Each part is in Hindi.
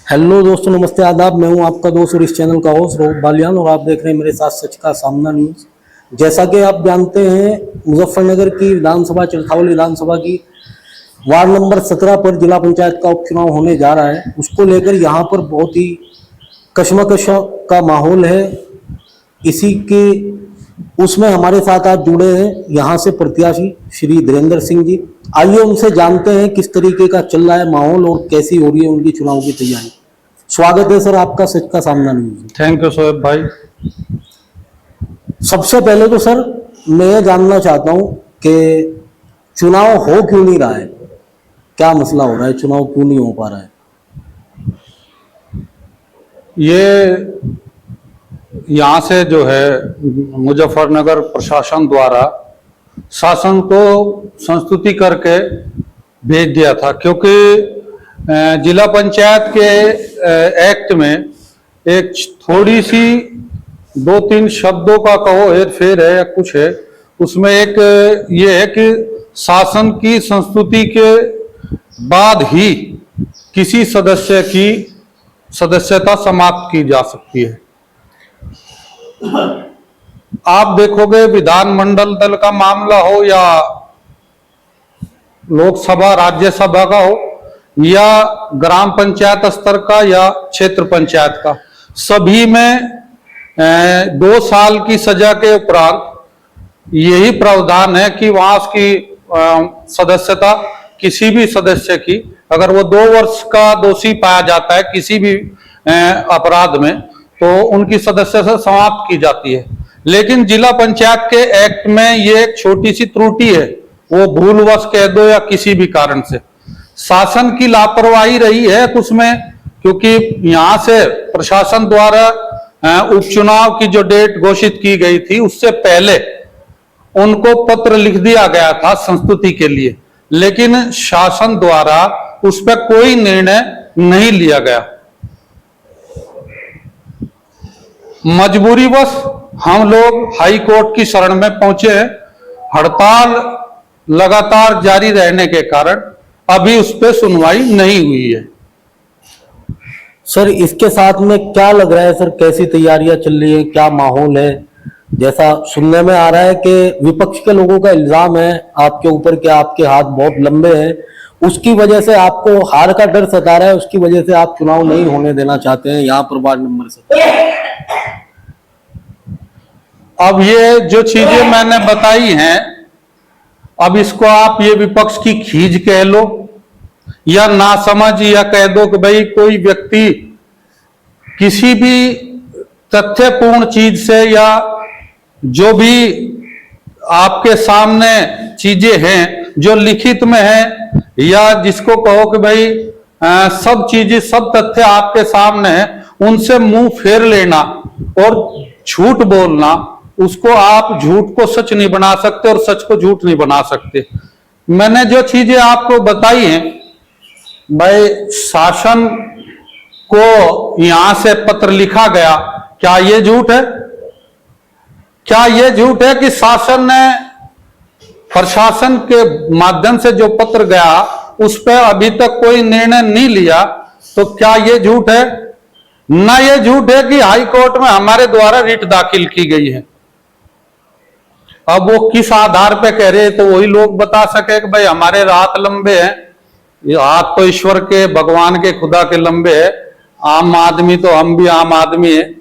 हेलो दोस्तों, नमस्ते, आदाब। मैं हूं आपका दोस्त और इस चैनल का होस्ट रोहित बालियान और आप देख रहे हैं मेरे साथ सच का सामना न्यूज। जैसा कि आप जानते हैं, मुजफ्फरनगर की विधानसभा, चरथावल विधानसभा की वार्ड नंबर 17 पर जिला पंचायत का उपचुनाव होने जा रहा है। उसको लेकर यहाँ पर बहुत ही कशमकश का माहौल है। इसी के उसमें हमारे साथ आज जुड़े हैं यहाँ से प्रत्याशी श्री धीरेन्द्र सिंह जी। आइए उनसे जानते हैं किस तरीके का चल रहा है माहौल और कैसी हो रही है उनकी चुनाव की तैयारी। स्वागत है सर आपका सच का सामना न्यूज। थैंक यू शोएब भाई। सबसे पहले तो सर मैं ये जानना चाहता हूँ कि चुनाव हो क्यों नहीं रहा है, क्या मसला हो रहा है, चुनाव क्यों नहीं हो पा रहा है? ये यहाँ से जो है मुजफ्फरनगर प्रशासन द्वारा शासन को संस्तुति करके भेज दिया था, क्योंकि जिला पंचायत के एक्ट में एक थोड़ी सी 2-3 शब्दों का कहो हेर फेर है या कुछ है। उसमें एक ये है कि शासन की संस्तुति के बाद ही किसी सदस्य की सदस्यता समाप्त की जा सकती है। आप देखोगे विधानमंडल दल का मामला हो या लोकसभा राज्यसभा का हो या ग्राम पंचायत स्तर का या क्षेत्र पंचायत का, सभी में 2 साल की सजा के उपरांत यही प्रावधान है कि वहां की सदस्यता किसी भी सदस्य की, अगर वो 2 वर्ष का दोषी पाया जाता है किसी भी अपराध में, तो उनकी सदस्यता समाप्त की जाती है। लेकिन जिला पंचायत के एक्ट में ये एक छोटी सी त्रुटि है, वो भूलवश कह दो या किसी भी कारण से शासन की लापरवाही रही है उसमें, क्योंकि यहाँ से प्रशासन द्वारा उपचुनाव की जो डेट घोषित की गई थी उससे पहले उनको पत्र लिख दिया गया था संस्तुति के लिए, लेकिन शासन द्वारा उस पर कोई निर्णय नहीं लिया गया। मजबूरीवश हम लोग हाई कोर्ट की शरण में पहुंचे हैं। हड़ताल लगातार जारी रहने के कारण अभी उस पर सुनवाई नहीं हुई है। सर इसके साथ में क्या लग रहा है सर, कैसी तैयारियां चल रही है, क्या माहौल है? जैसा सुनने में आ रहा है कि विपक्ष के लोगों का इल्जाम है आपके ऊपर कि आपके हाथ बहुत लंबे हैं, उसकी वजह से आपको हार का डर सता रहा है, उसकी वजह से आप चुनाव नहीं होने देना चाहते हैं यहाँ पर वार्ड नंबर 17। अब ये जो चीजें मैंने बताई हैं, अब इसको आप ये विपक्ष की खींच कह लो या नासमझ, या कह दो कि भाई कोई व्यक्ति किसी भी तथ्यपूर्ण चीज से या जो भी आपके सामने चीजें हैं जो लिखित में है, या जिसको कहो कि भाई सब चीजें सब तथ्य आपके सामने है, उनसे मुंह फेर लेना और झूठ बोलना, उसको आप झूठ को सच नहीं बना सकते और सच को झूठ नहीं बना सकते। मैंने जो चीजें आपको बताई हैं, भाई शासन को यहां से पत्र लिखा गया, क्या ये झूठ है? क्या ये झूठ है कि शासन ने प्रशासन के माध्यम से जो पत्र गया उस पर अभी तक कोई निर्णय नहीं लिया? तो क्या ये झूठ है? ना ये झूठ है कि हाई कोर्ट में हमारे द्वारा रिट दाखिल की गई है। अब वो किस आधार पे कह रहे हैं तो वही लोग बता सके कि भाई हमारे हाथ लंबे हैं। ये हाथ तो ईश्वर के, भगवान के, खुदा के लंबे है, आम आदमी तो हम भी आम आदमी है।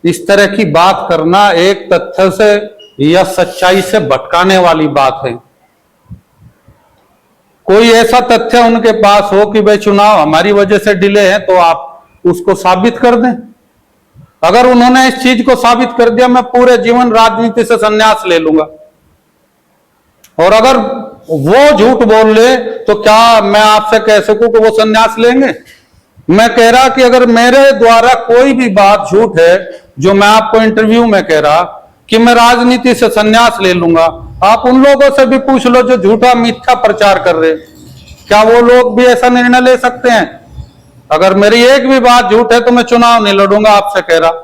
इस तरह की बात करना एक तथ्य से या सच्चाई से भटकाने वाली बात है। कोई ऐसा तथ्य उनके पास हो कि भाई चुनाव हमारी वजह से डिले है, तो आप उसको साबित कर दें। अगर उन्होंने इस चीज को साबित कर दिया, मैं पूरे जीवन राजनीति से संन्यास ले लूंगा। और अगर वो झूठ बोल ले तो क्या मैं आपसे कह सकूं कि वो संन्यास लेंगे? मैं कह रहा कि अगर मेरे द्वारा कोई भी बात झूठ है, जो मैं आपको इंटरव्यू में कह रहा कि मैं राजनीति से संन्यास ले लूंगा, आप उन लोगों से भी पूछ लो जो झूठा मिथ्या प्रचार कर रहे, क्या वो लोग भी ऐसा निर्णय ले सकते हैं? अगर मेरी एक भी बात झूठ है तो मैं चुनाव नहीं लड़ूंगा, आपसे कह रहा।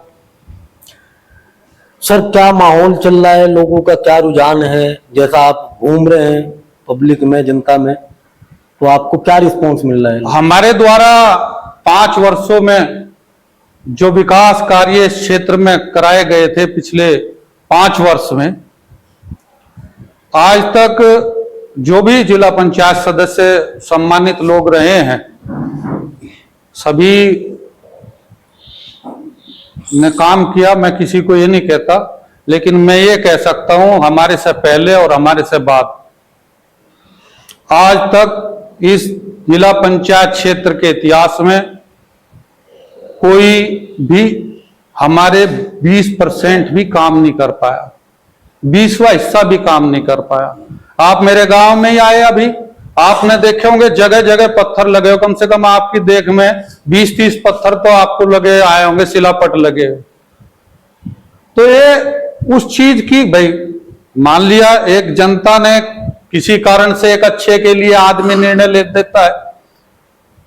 सर क्या माहौल चल रहा है, लोगों का क्या रुझान है? जैसा आप घूम रहे हैं पब्लिक में, जनता में, तो आपको क्या रिस्पॉन्स मिल रहा है? हमारे द्वारा 5 वर्षों में जो विकास कार्य इस क्षेत्र में कराए गए थे पिछले 5 वर्ष में, आज तक जो भी जिला पंचायत सदस्य सम्मानित लोग रहे हैं, सभी ने काम किया। मैं किसी को ये नहीं कहता, लेकिन मैं ये कह सकता हूं हमारे से पहले और हमारे से बाद आज तक इस जिला पंचायत क्षेत्र के इतिहास में कोई भी हमारे 20% भी काम नहीं कर पाया, 20वां हिस्सा भी काम नहीं कर पाया। आप मेरे गांव में ही आए, अभी आपने देखे होंगे जगह जगह पत्थर लगे हो, कम से कम आपकी देख में 20-30 पत्थर तो आपको लगे आए होंगे, शिलापट लगे। तो ये उस चीज की, भाई मान लिया एक जनता ने किसी कारण से एक अच्छे के लिए आदमी निर्णय ले देता है,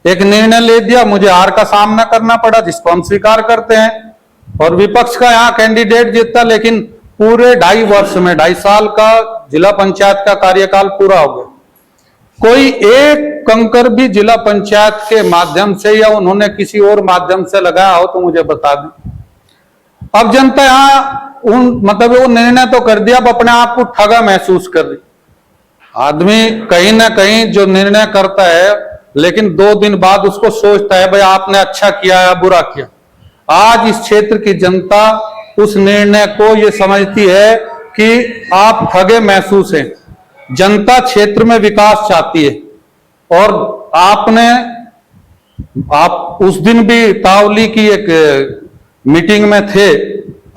एक निर्णय ले दिया, मुझे हार का सामना करना पड़ा, जिसको हम स्वीकार करते हैं, और विपक्ष का यहाँ कैंडिडेट जीतता। लेकिन पूरे 2.5 वर्ष में 2.5 साल का जिला पंचायत का कार्यकाल पूरा हो गया, कोई एक कंकर भी जिला पंचायत के माध्यम से या उन्होंने किसी और माध्यम से लगाया हो तो मुझे बता दें। अब जनता यहाँ मतलब वो निर्णय तो कर दिया, अब अपने आप को ठगा महसूस कर रही। आदमी कहीं ना कहीं जो निर्णय करता है, लेकिन 2 दिन बाद उसको सोचता है भाई आपने अच्छा किया या बुरा किया। आज इस क्षेत्र की जनता उस निर्णय को ये समझती है कि आप ठगे महसूस हैं। जनता क्षेत्र में विकास चाहती है, और आप उस दिन भी तावली की एक मीटिंग में थे,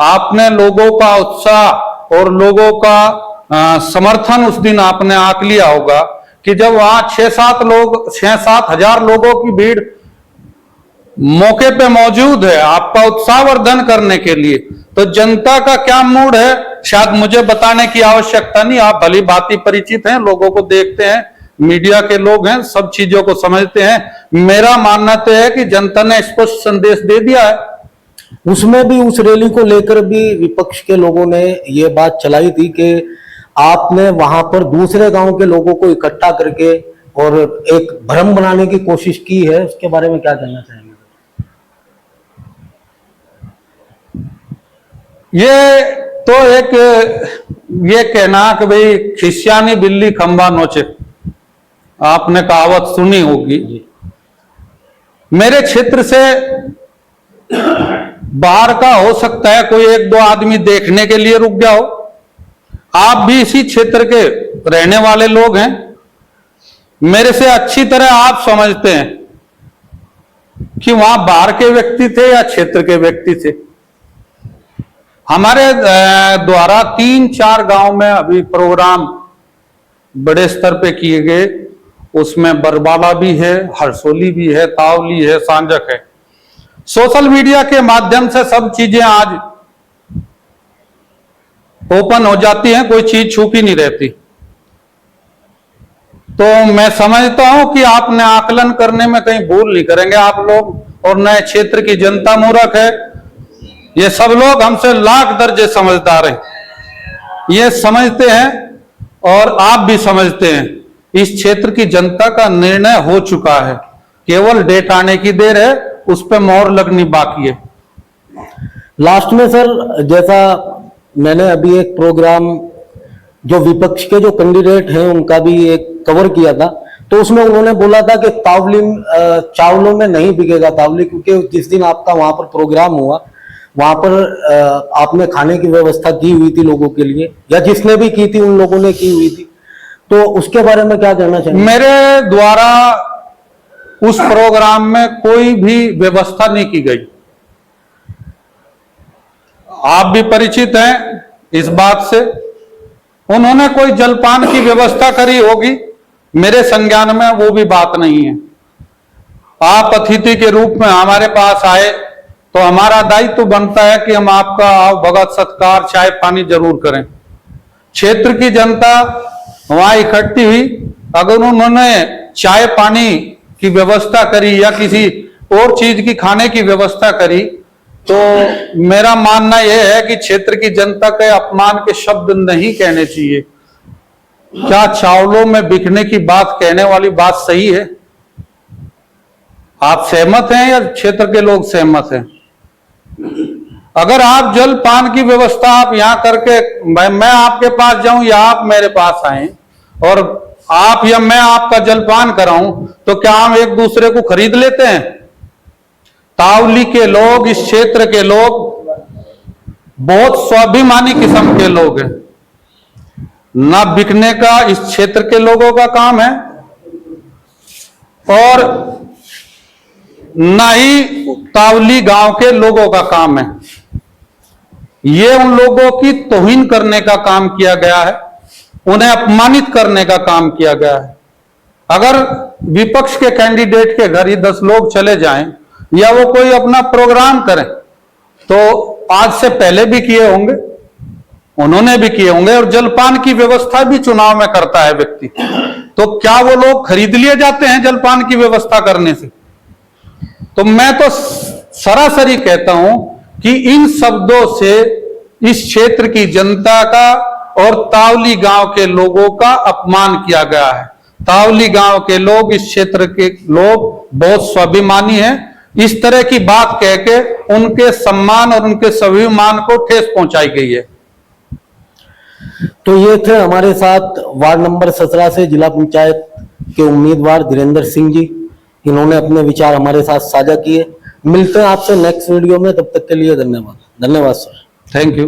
आपने लोगों का उत्साह और लोगों का समर्थन उस दिन आपने आंक लिया होगा कि जब वहां 6-7 हजार लोगों की भीड़ मौके पे मौजूद है आपका उत्साहवर्धन करने के लिए, तो जनता का क्या मूड है शायद मुझे बताने की आवश्यकता नहीं। आप भली भांति परिचित हैं, लोगों को देखते हैं, मीडिया के लोग हैं, सब चीजों को समझते हैं। मेरा मानना तो है कि जनता ने स्पष्ट संदेश दे दिया है। उसमें भी उस रैली को लेकर भी विपक्ष के लोगों ने ये बात चलाई थी कि आपने वहां पर दूसरे गांव के लोगों को इकट्ठा करके और एक भ्रम बनाने की कोशिश की है, उसके बारे में क्या कहना चाहेंगे? ये तो एक ये कहना कि भाई खिसियानी बिल्ली खंबा नोचे, आपने कहावत सुनी होगी। मेरे क्षेत्र से बाहर का हो सकता है कोई 1-2 आदमी देखने के लिए रुक गया हो, आप भी इसी क्षेत्र के रहने वाले लोग हैं, मेरे से अच्छी तरह आप समझते हैं कि वहां बाहर के व्यक्ति थे या क्षेत्र के व्यक्ति थे। हमारे द्वारा 3-4 गांव में अभी प्रोग्राम बड़े स्तर पे किए गए, उसमें बरबाला भी है, हरसोली भी है, तावली है, सांजक है। सोशल मीडिया के माध्यम से सब चीजें आज ओपन हो जाती हैं, कोई चीज छुपी नहीं रहती। तो मैं समझता हूं कि आपने आकलन करने में कहीं भूल नहीं करेंगे आप लोग, और नए क्षेत्र की जनता मूर्ख है, ये सब लोग हमसे लाख दर्जे समझदार हैं, ये समझते हैं और आप भी समझते हैं। इस क्षेत्र की जनता का निर्णय हो चुका है, केवल डेट आने की देर है, उस पर मोहर लगनी बाकी है। लास्ट में सर, जैसा मैंने अभी एक प्रोग्राम जो विपक्ष के जो कैंडिडेट हैं उनका भी एक कवर किया था, तो उसमें उन्होंने बोला था कि तावली चावलों में नहीं बिकेगा तावली, क्योंकि जिस दिन आपका वहां पर प्रोग्राम हुआ वहां पर आपने खाने की व्यवस्था की हुई थी लोगों के लिए, या जिसने भी की थी उन लोगों ने की हुई थी, तो उसके बारे में क्या कहना चाहिए? मेरे द्वारा उस प्रोग्राम में कोई भी व्यवस्था नहीं की गई, आप भी परिचित हैं इस बात से। उन्होंने कोई जलपान की व्यवस्था करी होगी, मेरे संज्ञान में वो भी बात नहीं है। आप अतिथि के रूप में हमारे पास आए तो हमारा दायित्व बनता है कि हम आपका भगत सत्कार चाय पानी जरूर करें। क्षेत्र की जनता वहां इकट्ठी हुई, अगर उन्होंने चाय पानी की व्यवस्था करी या किसी और चीज की खाने की व्यवस्था करी, तो मेरा मानना यह है कि क्षेत्र की जनता के अपमान के शब्द नहीं कहने चाहिए। क्या चावलों में बिकने की बात कहने वाली बात सही है? आप सहमत हैं या क्षेत्र के लोग सहमत हैं? अगर आप जल पान की व्यवस्था आप यहाँ करके मैं आपके पास जाऊं या आप मेरे पास आए और आप या मैं आपका जलपान कराऊं तो क्या हम एक दूसरे को खरीद लेते हैं? तावली के लोग, इस क्षेत्र के लोग बहुत स्वाभिमानी किस्म के लोग हैं। ना बिकने का इस क्षेत्र के लोगों का काम है और ना ही तावली गांव के लोगों का काम है। ये उन लोगों की तौहीन करने का काम किया गया है, उन्हें अपमानित करने का काम किया गया है। अगर विपक्ष के कैंडिडेट के घर ही 10 लोग चले जाएं या वो कोई अपना प्रोग्राम करें तो आज से पहले भी किए होंगे, उन्होंने भी किए होंगे और जलपान की व्यवस्था भी चुनाव में करता है व्यक्ति, तो क्या वो लोग खरीद लिए जाते हैं जलपान की व्यवस्था करने से? तो मैं तो सरासरी कहता हूं कि इन शब्दों से इस क्षेत्र की जनता का और तावली गांव के लोगों का अपमान किया गया है। तावली गांव के लोग, इस क्षेत्र के लोग बहुत स्वाभिमानी हैं। इस तरह की बात कह के उनके सम्मान और उनके स्वाभिमान को ठेस पहुंचाई गई है। तो ये थे हमारे साथ वार्ड नंबर 17 से जिला पंचायत के उम्मीदवार धीरेन्द्र सिंह जी। इन्होंने अपने विचार हमारे साथ साझा किए। मिलते हैं आपसे नेक्स्ट वीडियो में, तब तक के लिए धन्यवाद। धन्यवाद सर। Thank you.